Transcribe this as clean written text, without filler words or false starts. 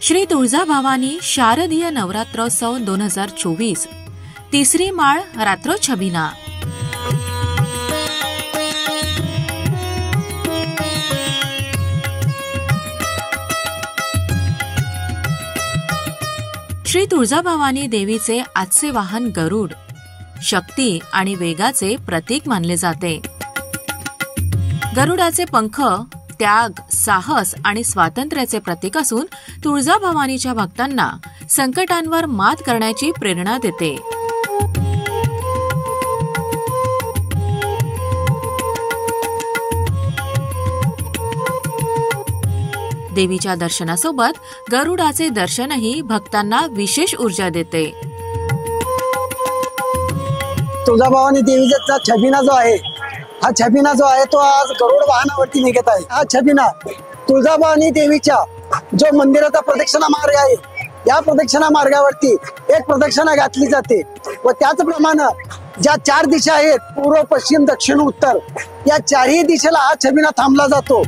श्री तुळजाभवानी शारदीय नवरात्रोत्सव 2024 तिसरी माळ रात्रो छबिना। श्री तुळजाभवानी देवीचे आजचे वाहन गरुड शक्ती आणि वेगाचे प्रतीक मानले जाते। गरुडाचे पंख त्याग, साहस आणि स्वातंत्र्याचे प्रतीक असून तुळजाभवानीच्या भक्तांना संकटांवर मात करण्याची प्रेरणा देते। देवीच्या दर्शनासोबत गरुडाचे दर्शनही भक्तांना विशेष ऊर्जा देते। तुळजाभवानी देवीचा छबिना जो आहे, हा छबिना जो आहे तो आज गरुड वाहनावरती निघत आहे। हा छबिना तुळजाभवानी देवीच्या जो मंदिराचा प्रदक्षिणा मार्ग आहे, या प्रदक्षिणा मार्गावरती एक प्रदक्षिणा घातली जाते व त्याचप्रमाणे ज्या 4 दिशा आहेत, पूर्व, पश्चिम, दक्षिण, उत्तर, या 4ही दिशेला हा छबिना थांबला जातो।